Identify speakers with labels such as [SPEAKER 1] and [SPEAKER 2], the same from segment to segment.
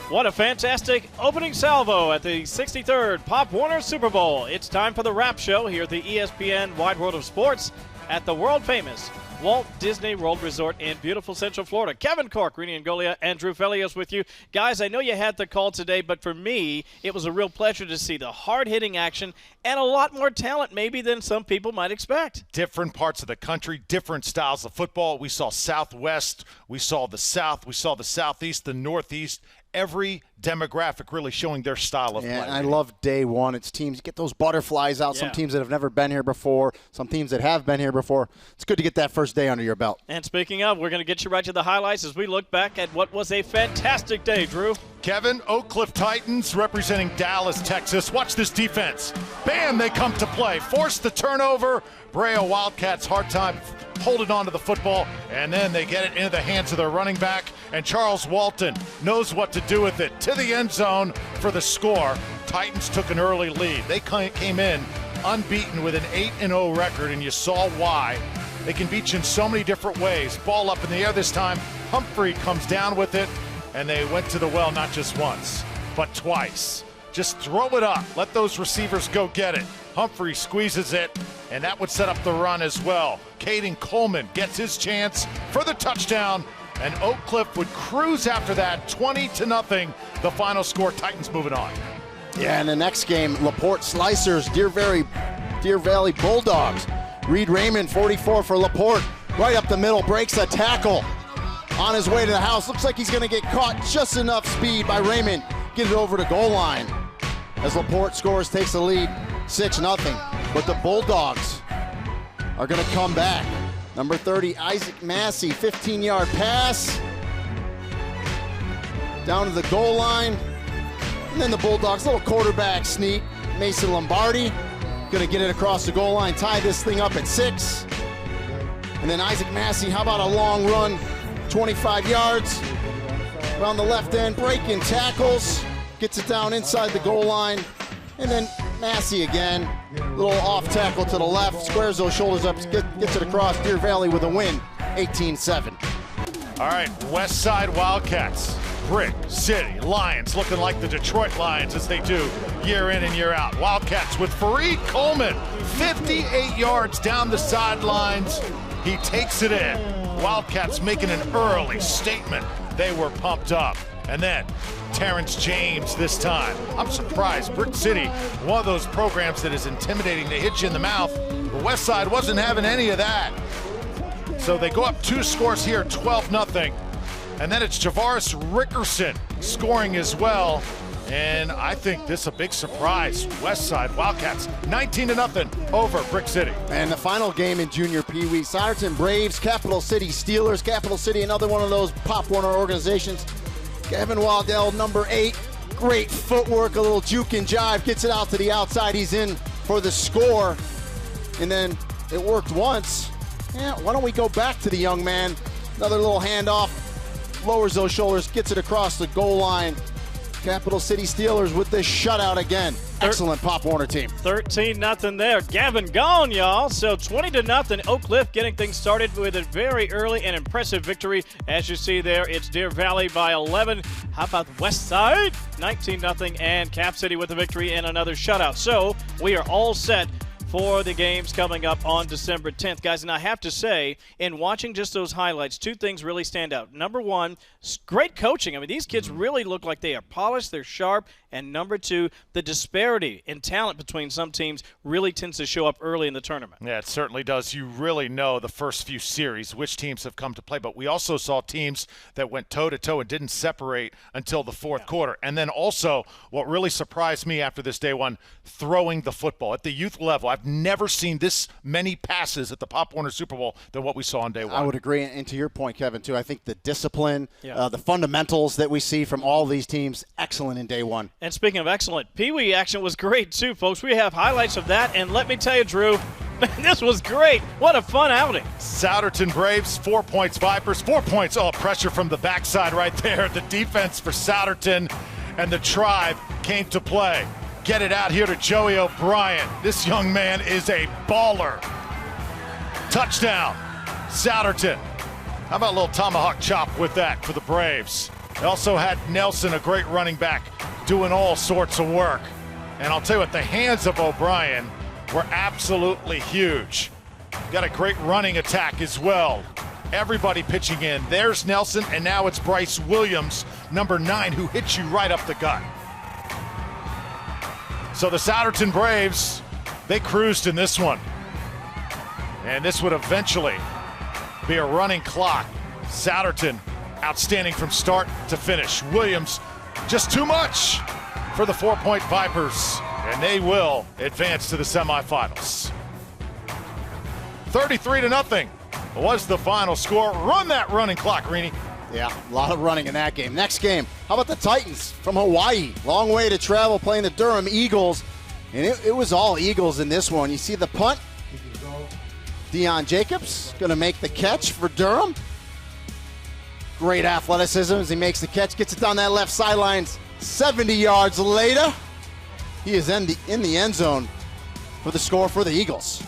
[SPEAKER 1] What a fantastic opening salvo at the 63rd Pop Warner Super Bowl. It's time for the wrap show here at the ESPN Wide World of Sports at the world-famous Walt Disney World Resort in beautiful Central Florida. Kevin Cork, Rini Angolia, and Drew Felios with you. Guys, I know you had the call today, but for me, it was a real pleasure to see the hard-hitting action and a lot more talent maybe than some people might expect.
[SPEAKER 2] Different parts of the country, different styles of football. We saw Southwest, we saw the South, we saw the Southeast, the Northeast. Every demographic really showing their style of play.
[SPEAKER 3] And I love day one. It's teams, get those butterflies out, some teams that have never been here before, some teams that have been here before. It's good to get that first day under your belt.
[SPEAKER 1] And speaking of, we're going to get you right to the highlights as we look back at what was a fantastic day, Drew.
[SPEAKER 2] Kevin, Oak Cliff Titans representing Dallas, Texas. Watch this defense. Bam, they come to play. Force the turnover. Brea Wildcats, hard time holding on to the football, and then they get it into the hands of their running back, and Charles Walton knows what to do with it. To the end zone for the score. Titans took an early lead. They came in unbeaten with an 8-0 record, and you saw why. They can beat you in so many different ways. Ball up in the air this time. Humphrey comes down with it, and they went to the well not just once, but twice. Just throw it up. Let those receivers go get it. Humphrey squeezes it, and that would set up the run as well. Caden Coleman gets his chance for the touchdown, and Oak Cliff would cruise after that, 20-0. The final score, Titans moving on.
[SPEAKER 3] Yeah, in the next game, LaPorte Slicers, Deer Valley Bulldogs. Reed Raymond, 44 for LaPorte. Right up the middle, breaks a tackle. On his way to the house, looks like he's gonna get caught. Just enough speed by Raymond. Get it over to goal line. As LaPorte scores, takes the lead, 6-0. But the Bulldogs are gonna come back. Number 30, Isaac Massey, 15-yard pass. Down to the goal line. And then the Bulldogs, little quarterback sneak. Mason Lombardi, gonna get it across the goal line, tie this thing up at 6. And then Isaac Massey, how about a long run, 25 yards. Around the left end, breaking tackles. Gets it down inside the goal line. And then Massey again, little off tackle to the left, squares those shoulders up, gets it across. Deer Valley with a win, 18-7.
[SPEAKER 2] All right, West Side Wildcats, Brick City Lions, looking like the Detroit Lions as they do year in and year out. Wildcats with Fareed Coleman, 58 yards down the sidelines. He takes it in. Wildcats making an early statement. They were pumped up. And then Terrence James this time. I'm surprised. Brick City, one of those programs that is intimidating. They hit you in the mouth. The West Side wasn't having any of that. So they go up 2 scores here, 12-0. And then it's Javaris Rickerson scoring as well. And I think this is a big surprise. West Side Wildcats, 19-0 over Brick City.
[SPEAKER 3] And the final game in Junior Pee Wee, Souderton Braves, Capital City Steelers. Capital City, another one of those Pop Warner organizations. Kevin Waddell, number 8. Great footwork, a little juke and jive, gets it out to the outside. He's in for the score. And then it worked once. Yeah, why don't we go back to the young man? Another little handoff, lowers those shoulders, gets it across the goal line. Capital City Steelers with this shutout again. Excellent Pop Warner team.
[SPEAKER 1] 13-0 there. Gavin gone, y'all. So 20-0. Oak Cliff getting things started with a very early and impressive victory. As you see there, it's Deer Valley by 11. How about West Side? 19-0. And Cap City with a victory and another shutout. So we are all set for the games coming up on December 10th. Guys, and I have to say, in watching just those highlights, 2 things really stand out. Number 1, great coaching. I mean, these kids really look like they are polished, they're sharp. And number 2, the disparity in talent between some teams really tends to show up early in the tournament.
[SPEAKER 2] Yeah, it certainly does. You really know the first few series which teams have come to play. But we also saw teams that went toe-to-toe and didn't separate until the fourth quarter. And then also, what really surprised me after this day one, throwing the football. At the youth level, I've never seen this many passes at the Pop Warner Super Bowl than what we saw on day one.
[SPEAKER 3] I would agree. And to your point, Kevin, too, I think the discipline, the fundamentals that we see from all these teams, excellent in day one.
[SPEAKER 1] And speaking of excellent, Pee Wee action was great too, folks. We have highlights of that, and let me tell you, Drew, man, this was great. What a fun outing.
[SPEAKER 2] Souderton Braves, 4 points. Vipers, 4 points. Oh, pressure from the backside right there. The defense for Souderton and the Tribe came to play. Get it out here to Joey O'Brien. This young man is a baller. Touchdown, Souderton. How about a little tomahawk chop with that for the Braves? They also had Nelson, a great running back, doing all sorts of work. And I'll tell you what, the hands of O'Brien were absolutely huge. Got a great running attack as well. Everybody pitching in. There's Nelson, and now it's Bryce Williams, number 9, who hits you right up the gut. So the Souderton Braves, they cruised in this one. And this would eventually be a running clock. Souderton, outstanding from start to finish. Williams, just too much for the 4-Point Vipers, and they will advance to the semifinals. 33-0 was the final score. Run that running clock, Rini.
[SPEAKER 3] Yeah, a lot of running in that game. Next game, how about the Titans from Hawaii? Long way to travel playing the Durham Eagles, and it was all Eagles in this one. You see the punt? Deion Jacobs going to make the catch for Durham. Great athleticism as he makes the catch, gets it down that left sideline. 70 yards later, he is in the end zone for the score for the Eagles.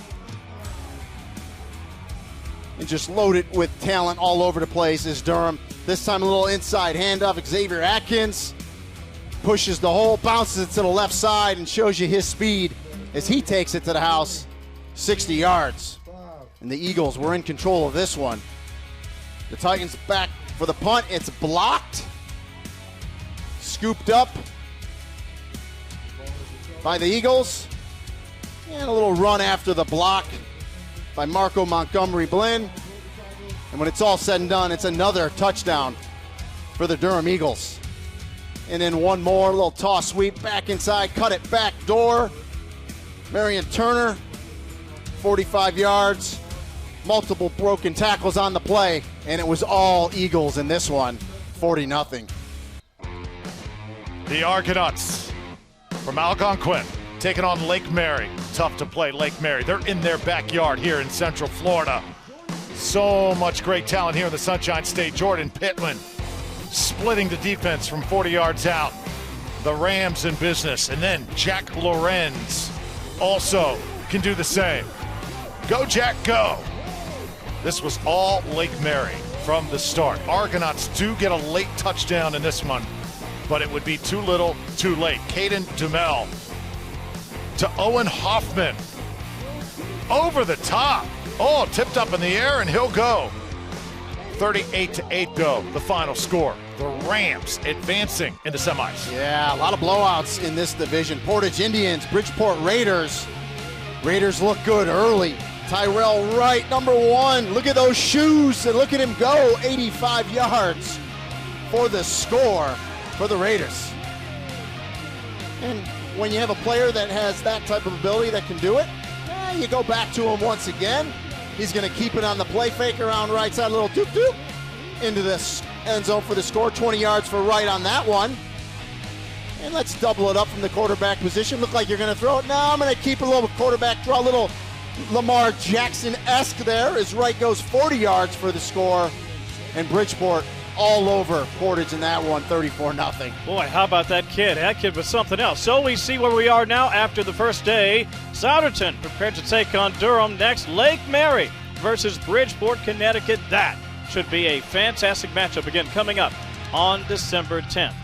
[SPEAKER 3] And just loaded with talent all over the place is Durham. This time a little inside handoff. Xavier Atkins pushes the hole, bounces it to the left side, and shows you his speed as he takes it to the house, 60 yards. And the Eagles were in control of this one. The Titans back for the punt. It's blocked. Scooped up by the Eagles. And a little run after the block by Marco Montgomery Blinn. And when it's all said and done, it's another touchdown for the Durham Eagles. And then one more, little toss sweep back inside, cut it back door. Marion Turner, 45 yards. Multiple broken tackles on the play, and it was all Eagles in this one, 40-0.
[SPEAKER 2] The Argonauts from Algonquin taking on Lake Mary. Tough to play Lake Mary. They're in their backyard here in Central Florida. So much great talent here in the Sunshine State. Jordan Pittman splitting the defense from 40 yards out. The Rams in business. And then Jack Lorenz also can do the same. Go, Jack, go. This was all Lake Mary from the start. Argonauts do get a late touchdown in this one, but it would be too little, too late. Caden Dumel to Owen Hoffman. Over the top. Oh, tipped up in the air, and he'll go. 38-8 go, the final score. The Rams advancing in the semis.
[SPEAKER 3] Yeah, a lot of blowouts in this division. Portage Indians, Bridgeport Raiders. Raiders look good early. Tyrell Wright, number 1. Look at those shoes, and look at him go. 85 yards for the score for the Raiders. And when you have a player that has that type of ability that can do it, you go back to him once again. He's going to keep it on the play fake around right side, a little doop-doop into this end zone for the score. 20 yards for Wright on that one. And let's double it up from the quarterback position. Look like you're going to throw it. No, I'm going to keep a little quarterback draw, a little Lamar Jackson-esque there as Wright goes 40 yards for the score. And Bridgeport all over Portage in that one, 34-0.
[SPEAKER 1] Boy, how about that kid? That kid was something else. So we see where we are now after the first day. Souderton prepared to take on Durham next. Lake Mary versus Bridgeport, Connecticut. That should be a fantastic matchup again coming up on December 10th.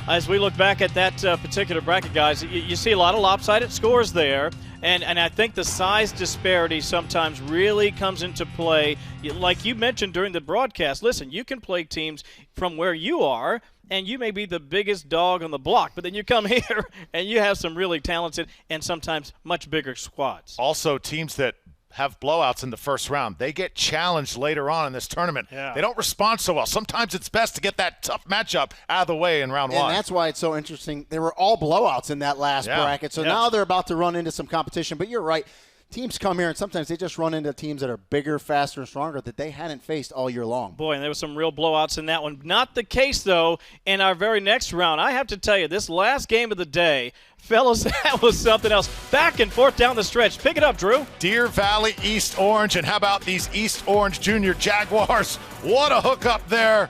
[SPEAKER 1] As we look back at that particular bracket, guys, you see a lot of lopsided scores there. And I think the size disparity sometimes really comes into play. Like you mentioned during the broadcast, listen, you can play teams from where you are, and you may be the biggest dog on the block, but then you come here and you have some really talented and sometimes much bigger squads.
[SPEAKER 2] Also, teams that have blowouts in the first round, they get challenged later on in this tournament.
[SPEAKER 1] Yeah.
[SPEAKER 2] They don't respond so well. Sometimes it's best to get that tough matchup out of the way in round one.
[SPEAKER 3] And that's why it's so interesting. They were all blowouts in that last bracket. So now they're about to run into some competition. But you're right. Teams come here, and sometimes they just run into teams that are bigger, faster, and stronger that they hadn't faced all year long.
[SPEAKER 1] Boy, and there were some real blowouts in that one. Not the case, though, in our very next round. I have to tell you, this last game of the day, fellas, that was something else. Back and forth down the stretch. Pick it up, Drew.
[SPEAKER 2] Deer Valley, East Orange, and how about these East Orange Junior Jaguars? What a hookup there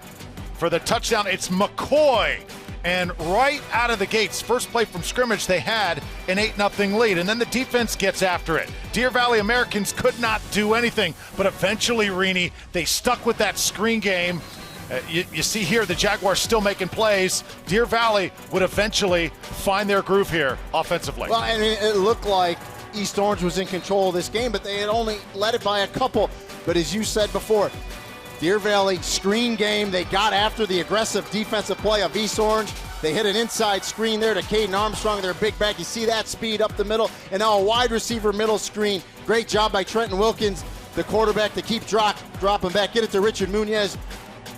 [SPEAKER 2] for the touchdown. It's McCoy. And right out of the gates, first play from scrimmage, they had an 8-0 lead. And then the defense gets after it. Deer Valley Americans could not do anything. But eventually, Rini, they stuck with that screen game. You see here the Jaguars still making plays. Deer Valley would eventually find their groove here offensively.
[SPEAKER 3] Well, and it looked like East Orange was in control of this game, but they had only led it by a couple. But as you said before, Deer Valley screen game. They got after the aggressive defensive play of East Orange. They hit an inside screen there to Caden Armstrong, their big back. You see that speed up the middle. And now a wide receiver middle screen. Great job by Trenton Wilkins, the quarterback, to keep dropping back. Get it to Richard Munoz,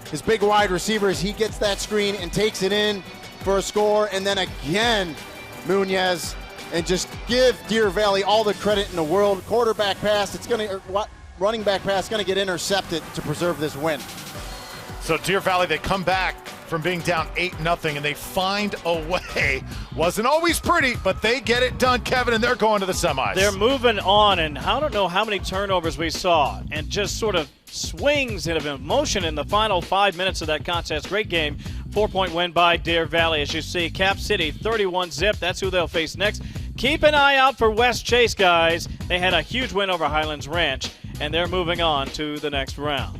[SPEAKER 3] his big wide receiver, as he gets that screen and takes it in for a score. And then again, Munoz, and just give Deer Valley all the credit in the world. Quarterback pass, running back pass, going to get intercepted to preserve this win.
[SPEAKER 2] So Deer Valley, they come back from being down 8-0, and they find a way. Wasn't always pretty, but they get it done, Kevin, and they're going to the semis.
[SPEAKER 1] They're moving on, and I don't know how many turnovers we saw, and just sort of swings of emotion in the final 5 minutes of that contest. Great game. 4-point win by Deer Valley. As you see, Cap City 31-zip. That's who they'll face next. Keep an eye out for West Chase, guys. They had a huge win over Highlands Ranch, and they're moving on to the next round.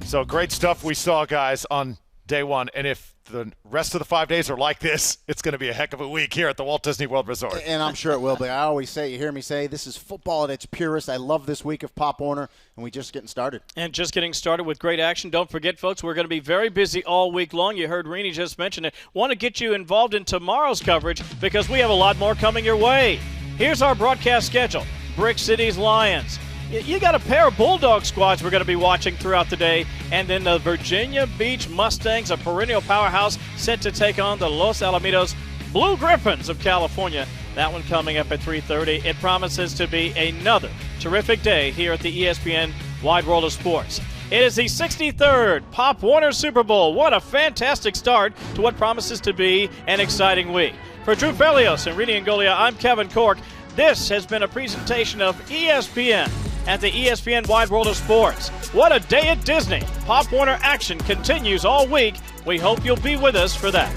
[SPEAKER 2] So great stuff we saw, guys, on day one. And if the rest of the 5 days are like this, it's going to be a heck of a week here at the Walt Disney World Resort.
[SPEAKER 3] And I'm sure it will be. I always say, you hear me say, this is football at its purest. I love this week of Pop Warner, and we're just getting started.
[SPEAKER 1] And just getting started with great action. Don't forget, folks, we're going to be very busy all week long. You heard Rini just mention it. Want to get you involved in tomorrow's coverage because we have a lot more coming your way. Here's our broadcast schedule. Brick City's Lions. You got a pair of Bulldog squads we're going to be watching throughout the day. And then the Virginia Beach Mustangs, a perennial powerhouse, set to take on the Los Alamitos Blue Griffins of California. That one coming up at 3:30. It promises to be another terrific day here at the ESPN Wide World of Sports. It is the 63rd Pop Warner Super Bowl. What a fantastic start to what promises to be an exciting week. For Drew Felios and Rini Angolia, I'm Kevin Cork. This has been a presentation of ESPN at the ESPN Wide World of Sports. What a day at Disney. Pop Warner action continues all week. We hope you'll be with us for that.